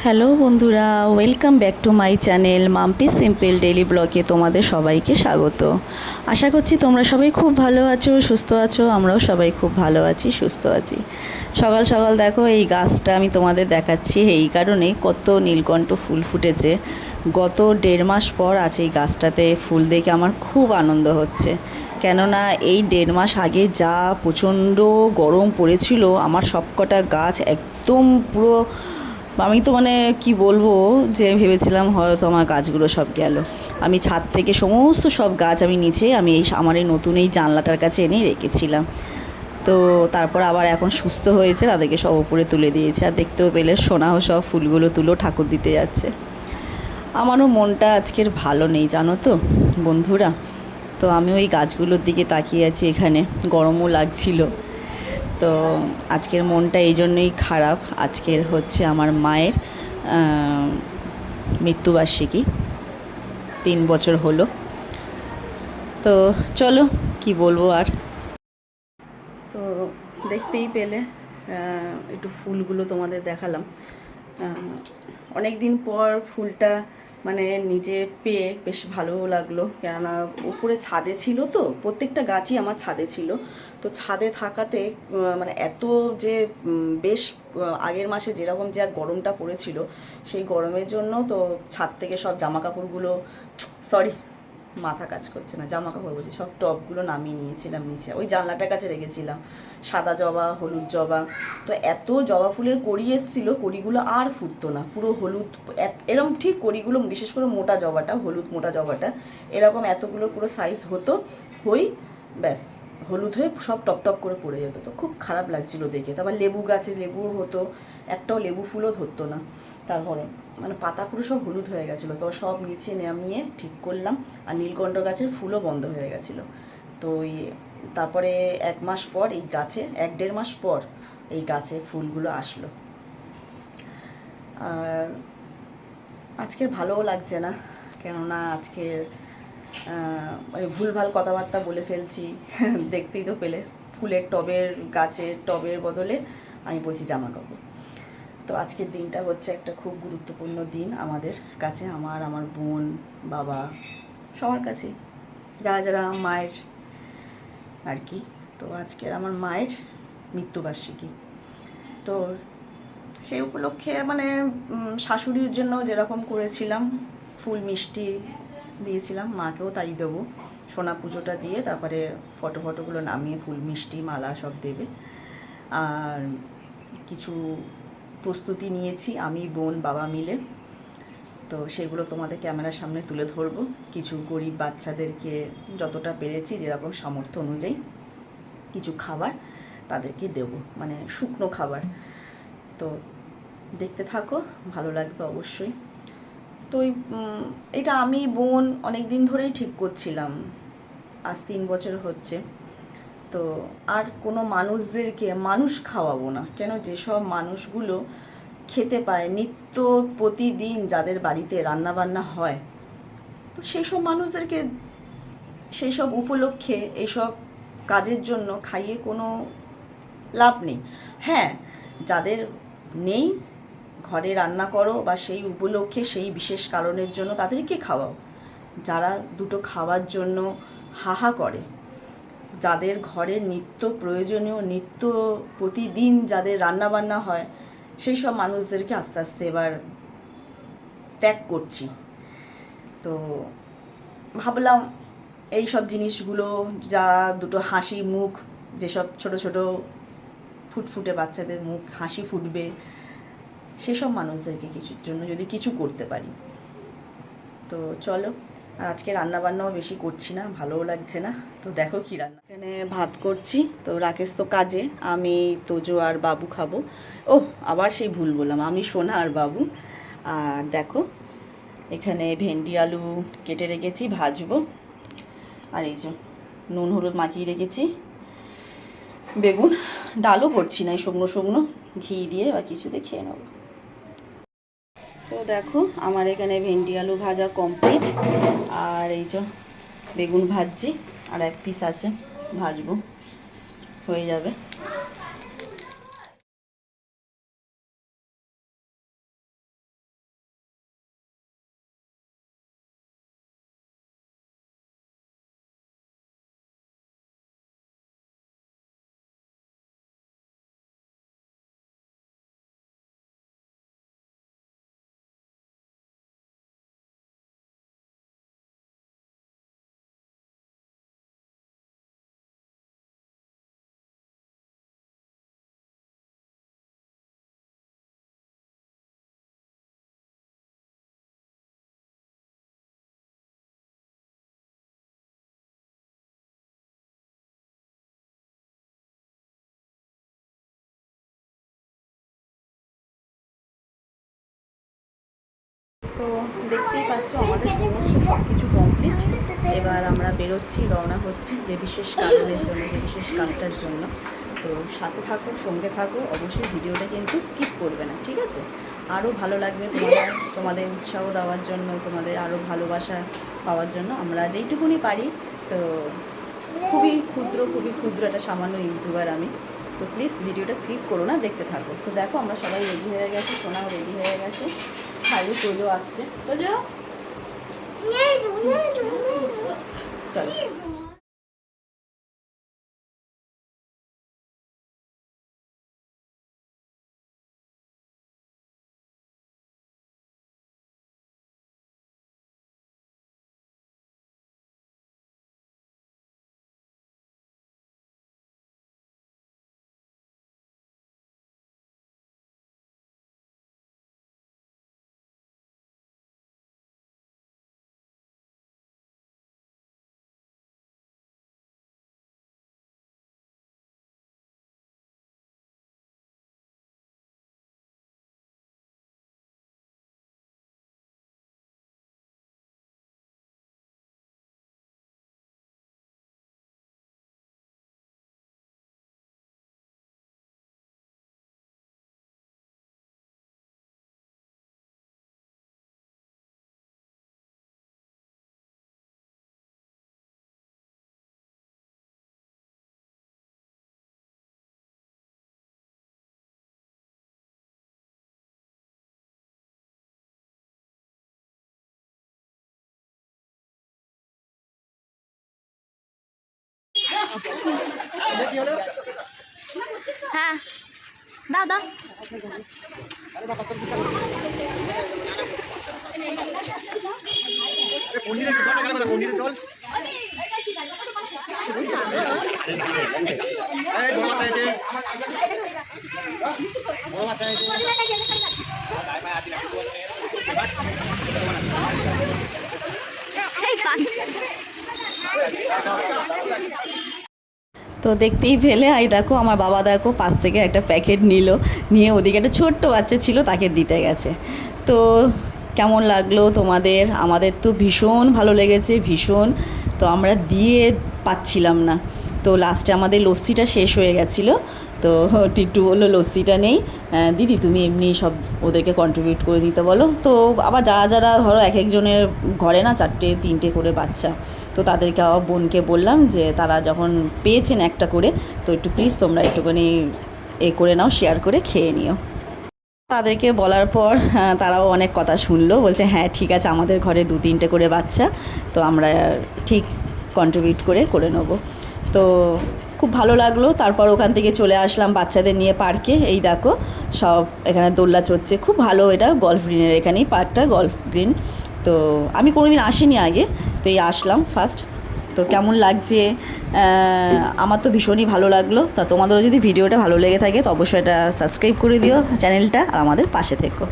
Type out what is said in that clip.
Hello বন্ধুরা, welcome back to my channel Mampi simple daily ব্লগে তোমাদের সবাইকে স্বাগত। আশা করছি তোমরা সবাই খুব ভালো আছো, সুস্থ আছো। আমরাও সবাই খুব ভালো আছি, সুস্থ আছি। সকাল সকাল দেখো এই গাছটা আমি তোমাদের দেখাচ্ছি এই কারণে, কত নীলকণ্ঠ ফুল ফুটেছে। গত 1.5 মাস পর আজ এই গাছটাতে ফুল দেখে আমার খুব আনন্দ হচ্ছে। কেননা এই 1.5 মাস আগে যা প্রচণ্ড গরম পড়েছিল, আমার সবকটা গাছ একদম পুরো, আমি তো কি বলবো, যে ভেবেছিলাম হয়তো আমার গাছগুলো সব গেল। আমি ছাদ থেকে সমস্ত সব গাছ আমি নিচে আমার এই নতুন এই জানলাটার কাছে এনে রেখেছিলাম। তো তারপর আবার এখন সুস্থ হয়েছে, তাদেরকে সব উপরে তুলে দিয়েছে। আর দেখতেও পেলে সোনাও সব ফুলগুলো তুলো ঠাকুর দিতে যাচ্ছে। আমারও মনটা আজকের ভালো নেই জানো তো বন্ধুরা। তো আমি ওই গাছগুলোর দিকে তাকিয়ে আছি, এখানে গরমও লাগছিল। তো আজকের মনটা এই জন্যই খারাপ। আজকের হচ্ছে আমার মায়ের মৃত্যুবার্ষিকী, 3 বছর হলো। তো চলো কি বলবো আর। তো দেখতেই পেলে একটু ফুলগুলো তোমাদের দেখালাম। অনেক দিন পর ফুলটা নিজে পেয়ে বেশ ভালোও লাগলো। কেননা উপরে ছাদে ছিল, তো প্রত্যেকটা গাছই আমার ছাদে ছিল। তো ছাদে থাকাতে এত যে বেশ আগের মাসে যেরকম যে গরমটা পড়েছিল, সেই গরমের জন্য তো ছাদ থেকে সব জামা কাপড়গুলো, সরি মাথা কাজ করছে না, জামা কাপড় বলছি, সব টপগুলো নামিয়ে নিয়েছিলাম নিচে, ওই জানলাটার কাছে রেখেছিলাম। সাদা জবা, হলুদ জবা, তো এত জবা ফুলের কড়ি এসেছিলো, কড়িগুলো আর ফুটতো না, পুরো হলুদ। এরকম ঠিক কড়িগুলো, বিশেষ করে মোটা জবাটা, হলুদ মোটা জবাটা, এরকম এতগুলো পুরো সাইজ হতো, হই ব্যাস হলুদ হয়ে সব টপ টপ করে পড়ে যেত। তো খুব খারাপ লাগছিল দেখে। তারপর লেবু গাছে লেবুও হতো, একটাও লেবু ফুলও ধরতো না। তারপরে পাতা পুরো সব হলুদ হয়ে গেছিলো, তো সব নিচে নামিয়ে ঠিক করলাম। আর নীলকণ্ঠ গাছের ফুলও বন্ধ হয়ে গেছিলো। তো তারপরে 1 মাস পর এই গাছে, 1-1.5 মাস পর এই গাছে ফুলগুলো আসলো। আর আজকে ভালোও লাগছে না, কেননা আজকে ভুলভাল কথাবার্তা বলে ফেলছি। দেখতেই তো পেলে, ফুলের গাছের টবের বদলে আমি বলছি জামা কাপড়। তো আজকের দিনটা হচ্ছে একটা খুব গুরুত্বপূর্ণ দিন আমাদের কাছে, আমার বোন, বাবা, সবার কাছে, যারা যারা মায়ের আর কি। তো আজকের আমার মায়ের মৃত্যুবার্ষিকী। তো সেই উপলক্ষে শাশুড়ির জন্য যেরকম করেছিলাম, ফুল মিষ্টি দিয়েছিলাম, মাকেও তাই দেবো। সোনা পুজোটা দিয়ে তারপরে ফটোগুলো নামিয়ে ফুল মিষ্টি মালা সব দেবে। আর কিছু প্রস্তুতি নিয়েছি আমি, বোন, বাবা মিলে। তো সেগুলো তোমাদের ক্যামেরার সামনে তুলে ধরবো। কিছু গরিব বাচ্চাদেরকে যতটা পেরেছি, যেরকম সামর্থ্য অনুযায়ী কিছু খাবার তাদেরকে দেব, শুকনো খাবার। তো দেখতে থাকো, ভালো লাগবে অবশ্যই। তো এটা আমি, বোন অনেক দিন ধরেই ঠিক করছিলাম, আজ 3 বছর হচ্ছে। তো আর কোনো মানুষ খাওয়াবো না, কেন যেসব মানুষগুলো খেতে পায় নিত্য প্রতিদিন, যাদের বাড়িতে রান্নাবান্না হয়, তো সেই সব মানুষদেরকে সেই সব উপলক্ষে এইসব কাজের জন্য খাইয়ে কোনো লাভ নেই। হ্যাঁ, যাদের নেই, ঘরে রান্না করো, বা সেই উপলক্ষে সেই বিশেষ কারণের জন্য তাদেরকে খাওয়াও। যারা দুটো খাওয়ার জন্য হাহা করে, যাদের ঘরে নিত্য প্রয়োজনীয়, নিত্য প্রতিদিন যাদের রান্নাবান্না হয়, সেই সব মানুষদেরকে আস্তে আস্তে এবার ত্যাগ করছি। তো ভাবলাম এই সব জিনিসগুলো, যা দুটো হাসি মুখ, যেসব ছোট ছোট ফুটফুটে বাচ্চাদের মুখ হাসি ফুটবে, সেসব মানুষদেরকে কিছুর জন্য যদি কিছু করতে পারি। তো চলো। আর আজকে রান্নাবান্নাও বেশি করছি না, ভালোও লাগছে না। তো দেখো কি রান্না, এখানে ভাত করছি। তো রাকেশ তো কাজে, আমি, তোজো আর বাবু খাবো। ও আবার সেই ভুল বললাম, আমি, সোনা আর বাবু। আর দেখো এখানে ভেন্ডি আলু কেটে রেখেছি, ভাজবো। আর এই যে নুন হলুদ মাখিয়ে রেখেছি। বেগুন, ডালও করছি না, শুকনো শুকনো ঘি দিয়ে বা কিছু দিয়ে খেয়ে নেবো। তো দেখো আমার এখানে ভেন্ডি আলু ভাজা কমপ্লিট। আর এই যে বেগুন ভাজছি, আর 1 পিস আছে, ভাজবো, হয়ে যাবে। তো দেখতেই পাচ্ছ আমাদের সমস্ত সব কিছু কমপ্লিট। এবার আমরা বেরোচ্ছি, রওনা হচ্ছি যে বিশেষ কারণের জন্য, যে বিশেষ কাজটার জন্য। তো সাথে থাকো, সঙ্গে থাকো, অবশ্যই ভিডিওটা কিন্তু স্কিপ করবে না, ঠিক আছে? আরও ভালো লাগবে তোমাদের উৎসাহ দেওয়ার জন্য, তোমাদের আরও ভালোবাসা পাওয়ার জন্য আমরা যেইটুকুনি পারি। তো খুবই ক্ষুদ্র একটা সামান্য ইউটিউবার আমি। তো প্লিজ ভিডিওটা স্কিপ করো না, দেখতে থাকো। তো দেখো আমরা সবাই রেডি হয়ে গেছি, সোনাও রেডি হয়ে গেছে, খালি তোজো আসছে। তোজো চলো। হ্যাঁ দাও দাও। তো দেখতেই পেলে, আই দেখো আমার বাবা দেখো পাশ থেকে একটা প্যাকেট নিয়ে ওদিকে একটা ছোট্ট বাচ্চা ছিল তাকে দিতে গেছে। তো কেমন লাগলো তোমাদের? আমাদের তো ভীষণ ভালো লেগেছে, ভীষণ। তো আমরা দিয়ে পাচ্ছিলাম না। তো লাস্টে আমাদের লস্যিটা শেষ হয়ে গেছিলো। তো টিট্টু বললো লস্যিটা নেই, দিদি তুমি এমনি সব ওদেরকে কন্ট্রিবিউট করে দিতে বলো। তো আবার যারা ধরো এক একজনের ঘরে না 4-3টে করে বাচ্চা, তো তাদেরকে আবার বোনকে বললাম যে তারা যখন পেয়েছেন একটা করে, তো একটু প্লিজ তোমরা একটুখানি করে নাও, শেয়ার করে খেয়ে নিও। তাদেরকে বলার পর তারাও অনেক কথা শুনলো, বলছে হ্যাঁ ঠিক আছে, আমাদের ঘরে 2-3টে করে বাচ্চা, তো আমরা ঠিক কন্ট্রিবিউট করে নেবো। তো খুব ভালো লাগলো। তারপর ওখান থেকে চলে আসলাম বাচ্চাদের নিয়ে পার্কে। এই দেখো সব এখানে দোলনা চড়ছে, খুব ভালো। এটা গল্ফ গ্রিনের এখানেই পার্কটা, গল্ফ গ্রিন। তো আমি কোনোদিন আসিনি আগে, তো এই আসলাম ফার্স্ট। তো কেমন লাগছে? আমার তো ভীষণই ভালো লাগলো। তা তোমাদেরও যদি ভিডিওটা ভালো লেগে থাকে তো অবশ্যই এটা সাবস্ক্রাইব করে দিও চ্যানেলটা, আর আমাদের পাশে থেকো।